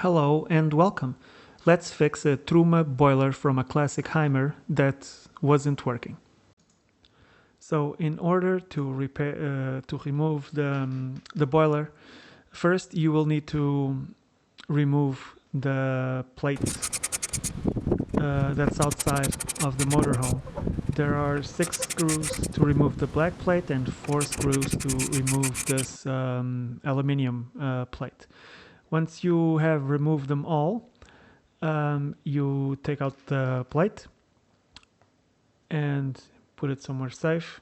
Hello and welcome. Let's fix a Truma boiler from a classic Hymer that wasn't working. So in order to remove the boiler, first you will need to remove the plate that's outside of the motorhome. There are 6 screws to remove the black plate and 4 screws to remove this aluminium plate. Once you have removed them all, you take out the plate and put it somewhere safe,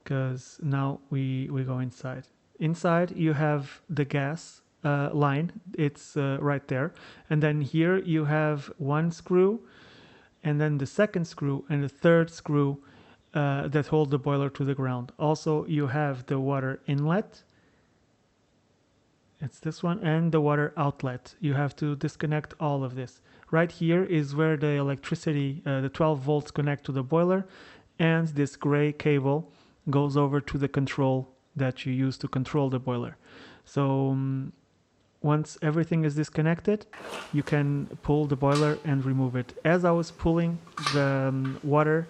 because now we go inside. Inside you have the gas line. It's right there, and then here you have 1 screw, and then the 2nd screw and the 3rd screw that hold the boiler to the ground. Also you have the water inlet, it's this one, and the water outlet. You have to disconnect all of this. Right here is where the electricity, the 12 volts connect to the boiler, and this gray cable goes over to the control that you use to control the boiler. So once everything is disconnected, you can pull the boiler and remove it. As I was pulling the water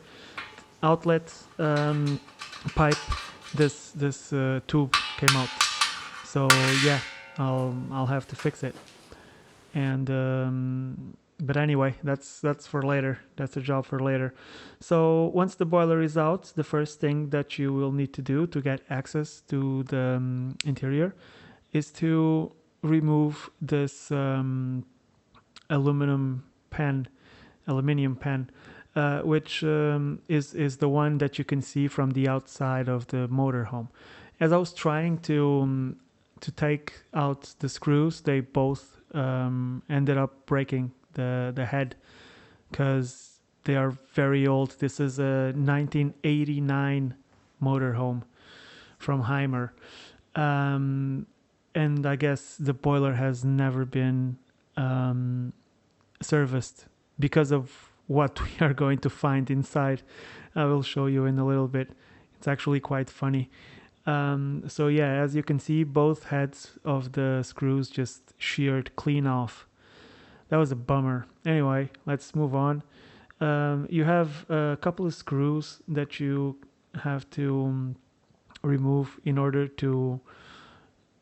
outlet pipe, this tube came out. So yeah, I'll have to fix it. And but anyway, that's for later. That's a job for later. So once the boiler is out, the first thing that you will need to do to get access to the interior is to remove this aluminium pan, which is the one that you can see from the outside of the motorhome. As I was trying to take out the screws, they both ended up breaking the head, because they are very old. This is a 1989 motorhome from Hymer, and I guess the boiler has never been serviced because of what we are going to find inside. I will show you in a little bit. It's actually quite funny. So yeah, as you can see, both heads of the screws just sheared clean off. That was a bummer. Anyway, let's move on. You have a couple of screws that you have to remove in order to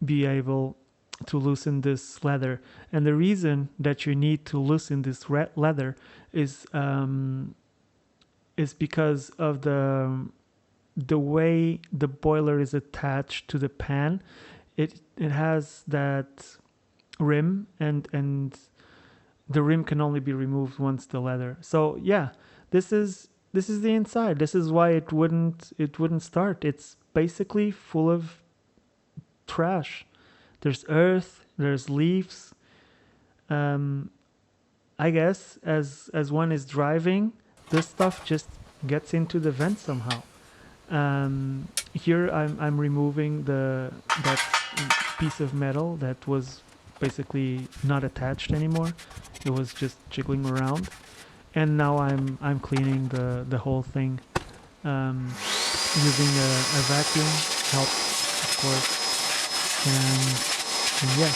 be able to loosen this leather. And the reason that you need to loosen this leather is because of the way the boiler is attached to the pan. It has that rim, and the rim can only be removed once the leather. So yeah, this is the inside. This is why it wouldn't start. It's basically full of trash. There's earth, there's leaves. I guess as one is driving, this stuff just gets into the vent somehow. Here I'm removing that piece of metal that was basically not attached anymore. It was just jiggling around, and now I'm cleaning the whole thing using a vacuum. Helps, of course. And yeah,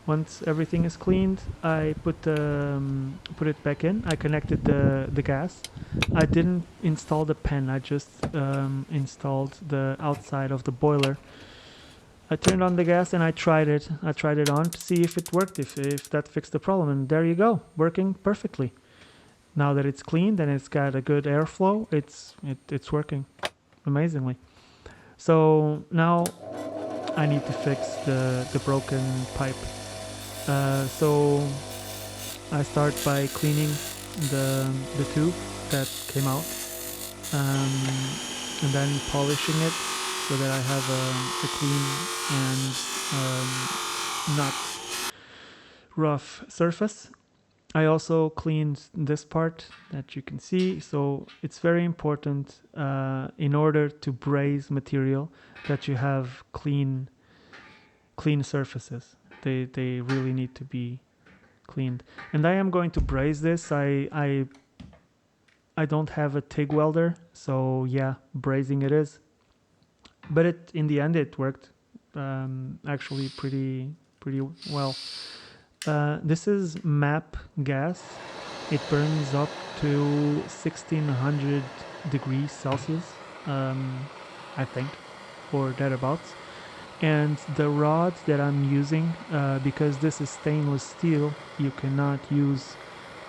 once everything is cleaned, I put it back in. I connected the gas. I didn't install the pan. I just installed the outside of the boiler. I turned on the gas and I tried it. I tried it on to see if it worked, if that fixed the problem. And there you go, working perfectly. Now that it's cleaned and it's got a good airflow, it's working amazingly. So now I need to fix the broken pipe. So I start by cleaning the tube that came out, and then polishing it so that I have a clean and not rough surface. I also cleaned this part that you can see. So it's very important in order to braze material that you have clean surfaces. They really need to be cleaned. And I am going to braze this. I don't have a TIG welder, so yeah, brazing it is. But in the end it worked actually pretty pretty well. This is MAP gas. It burns up to 1600 degrees Celsius, I think, or thereabouts. And the rod that I'm using, because this is stainless steel, you cannot use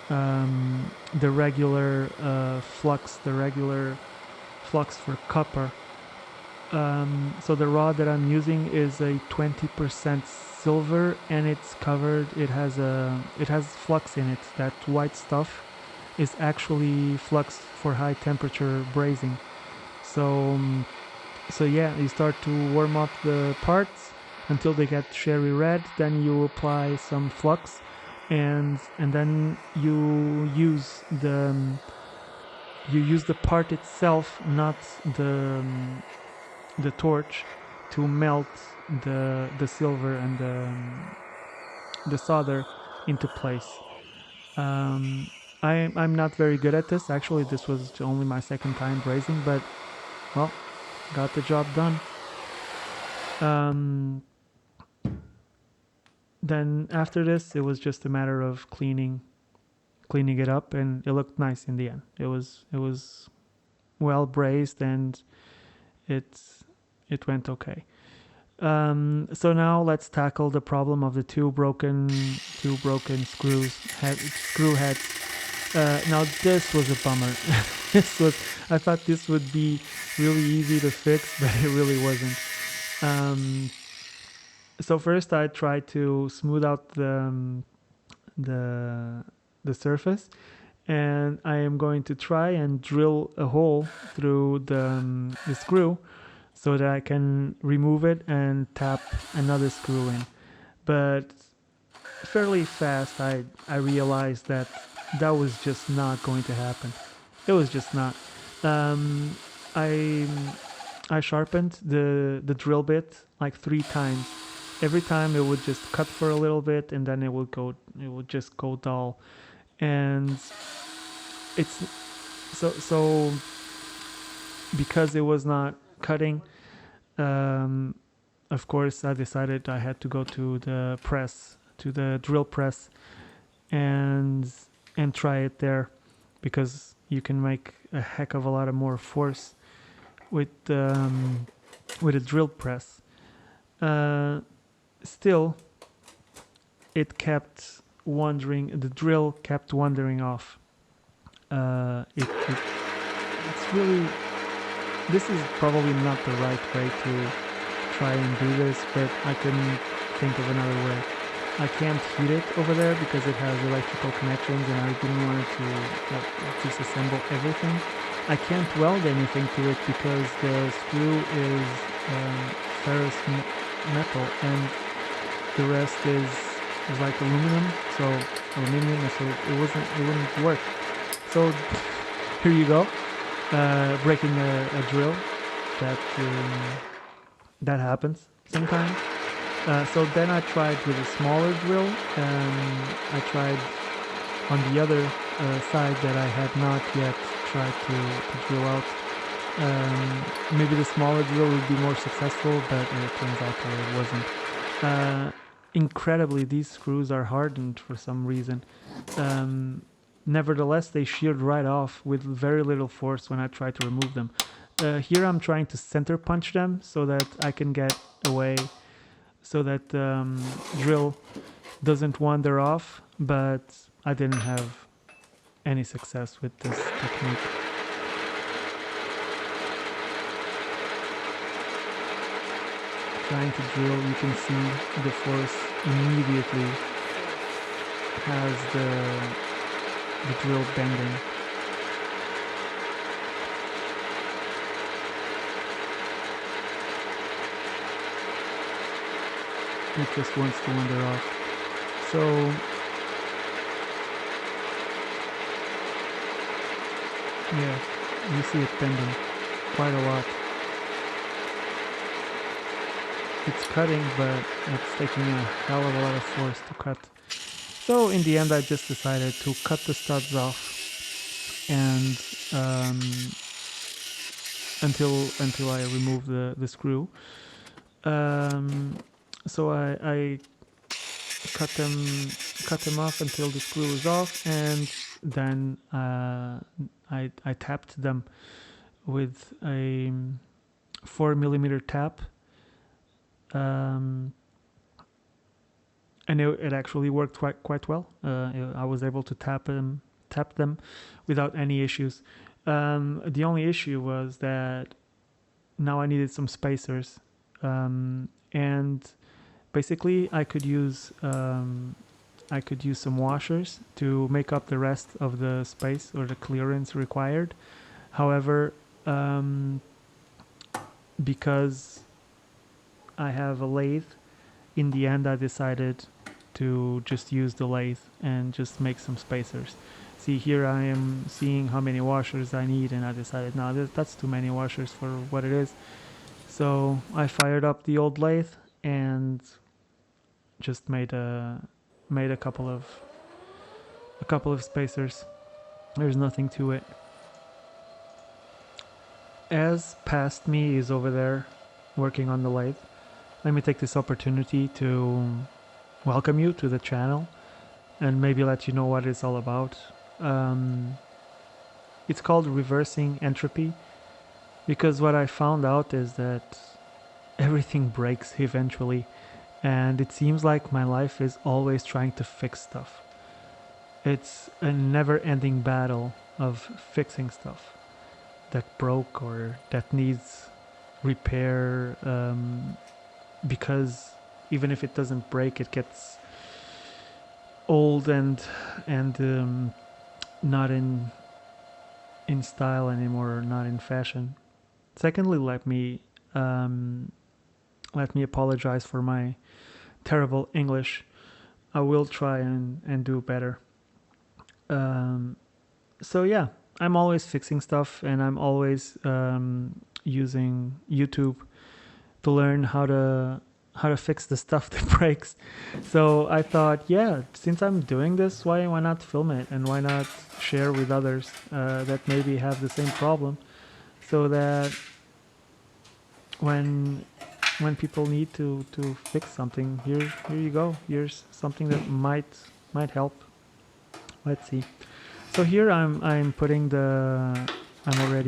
the regular flux for copper. So the rod that I'm using is a 20% silver, and it's covered. It has flux in it. That white stuff is actually flux for high temperature brazing. So yeah, you start to warm up the parts until they get cherry red. Then you apply some flux, and then you use the part itself, not the torch, to melt the silver and the solder into place. I'm not very good at this. Actually, this was only my second time brazing, but well, got the job done. Then after this, it was just a matter of cleaning it up, and it looked nice in the end. It was well brazed, and it went okay. So now let's tackle the problem of the two broken screw heads. Now this was a bummer. I thought this would be really easy to fix, but it really wasn't. So first I tried to smooth out the surface, and I am going to try and drill a hole through the screw so that I can remove it and tap another screw in. But fairly fast I realized that was just not going to happen. It was just not. I sharpened the drill bit like 3 times. Every time it would just cut for a little bit, and then it would just go dull. And it's so because it was not cutting, of course I decided I had to go to the drill press and try it there, because you can make a heck of a lot of more force with a drill press. Still, it kept wandering. The drill kept wandering off. It's really. This is probably not the right way to try and do this, but I couldn't think of another way. I can't heat it over there because it has electrical connections, and I didn't want to disassemble everything. I can't weld anything to it because the screw is ferrous metal, and the rest is like aluminum, so it wouldn't work. So here you go, breaking a drill. That happens sometimes. So then I tried with a smaller drill. I tried on the other side that I had not yet tried to drill out. Maybe the smaller drill would be more successful, but it turns out that it wasn't. Incredibly, these screws are hardened for some reason. Nevertheless, they sheared right off with very little force when I tried to remove them. Here I'm trying to center punch them so that I can get away, so that drill doesn't wander off, but I didn't have any success with this technique. Trying to drill, you can see the force immediately has the drill bending. It just wants to wander off. So yeah, you see it bending quite a lot. It's cutting, but it's taking a hell of a lot of force to cut. So in the end, I just decided to cut the studs off, and until I remove the screw. So I cut them off until the screw is off, and then I tapped them with a 4mm tap, and it actually worked quite well. I was able to tap them without any issues. The only issue was that now I needed some spacers, and basically I could use some washers to make up the rest of the space or the clearance required. However, because I have a lathe, in the end I decided to just use the lathe and just make some spacers. See, here I am seeing how many washers I need, and I decided, no, that's too many washers for what it is. So I fired up the old lathe and just made a couple of spacers. There's nothing to it. As past me is over there working on the lathe, let me take this opportunity to welcome you to the channel and maybe let you know what it's all about. It's called reversing entropy, because what I found out is that everything breaks eventually, and it seems like my life is always trying to fix stuff. It's a never-ending battle of fixing stuff that broke or that needs repair, because even if it doesn't break, it gets old and not in style anymore, or not in fashion. Secondly, let me apologize for my terrible English. I will try and do better. So yeah, I'm always fixing stuff, and I'm always using YouTube to learn how to fix the stuff that breaks. So I thought, yeah, since I'm doing this, why not film it, and why not share with others that maybe have the same problem, so that when people need to fix something, here you go. Here's something that might help. Let's see. So here I'm already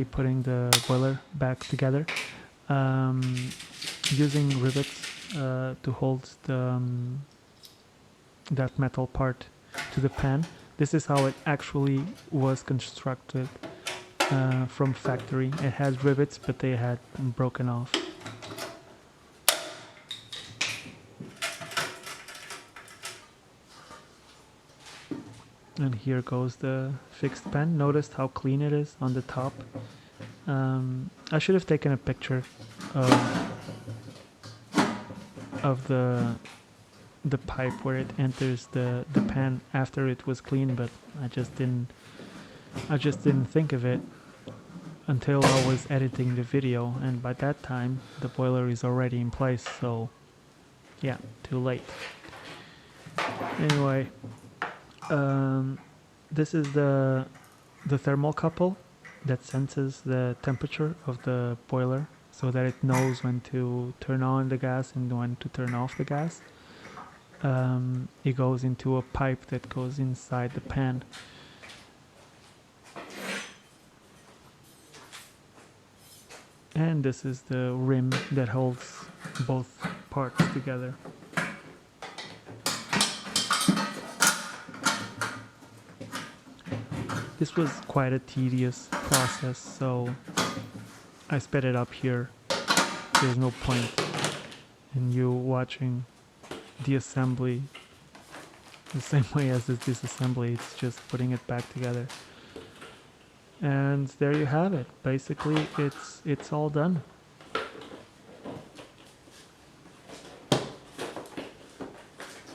putting the boiler back together, using rivets to hold that metal part to the pan. This is how it actually was constructed from factory. It had rivets, but they had broken off. And here goes the fixed pan. Notice how clean it is on the top. I should have taken a picture of the pipe where it enters the pan after it was clean, but I just didn't think of it until I was editing the video, and by that time the boiler is already in place, so yeah, too late. Anyway, this is the thermocouple that senses the temperature of the boiler, so that it knows when to turn on the gas and when to turn off the gas. It goes into a pipe that goes inside the pan. And this is the rim that holds both parts together. This was quite a tedious process, so I sped it up here. There's no point in you watching the assembly the same way as the disassembly. It's just putting it back together. And there you have it. Basically, it's all done.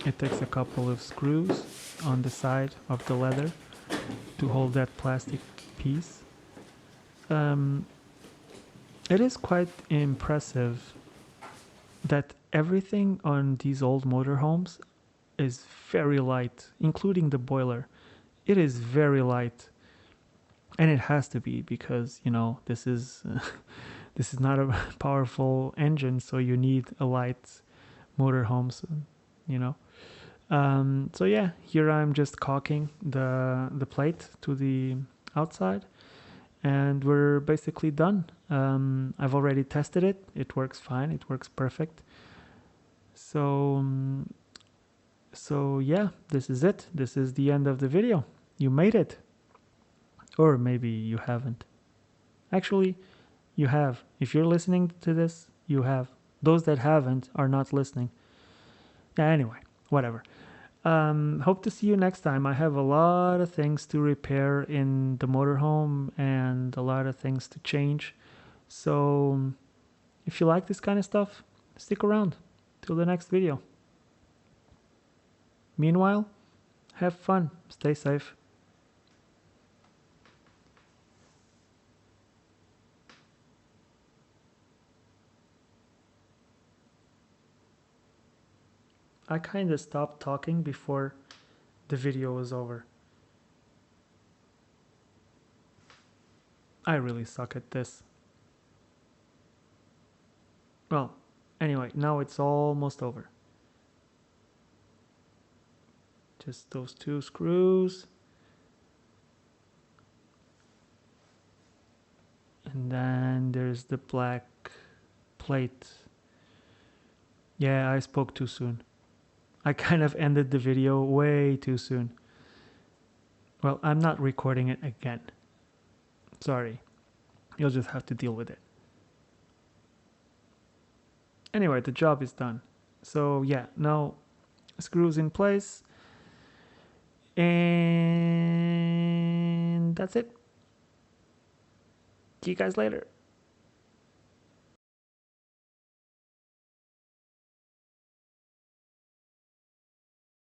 It takes a couple of screws on the side of the leather to hold that plastic piece. It is quite impressive that everything on these old motorhomes is very light, including the boiler. It is very light, and it has to be, because this is this is not a powerful engine, so you need a light motorhome. So, So yeah, here I'm just caulking the plate to the outside, and we're basically done. I've already tested it. It works fine. It works perfect. So so yeah, this is it. This is the end of the video. You made it. Or maybe you haven't. Actually, you have. If you're listening to this, you have. Those that haven't are not listening. Yeah, anyway, whatever. Hope to see you next time. I have a lot of things to repair in the motorhome and a lot of things to change. So if you like this kind of stuff, stick around till the next video. Meanwhile, have fun, stay safe. I kind of stopped talking before the video was over. I really suck at this. Well, anyway, now it's almost over. Just those two screws. And then there's the black plate. Yeah, I spoke too soon. I kind of ended the video way too soon. Well, I'm not recording it again. Sorry. You'll just have to deal with it. Anyway, the job is done. So yeah, now screws in place. And that's it. See you guys later.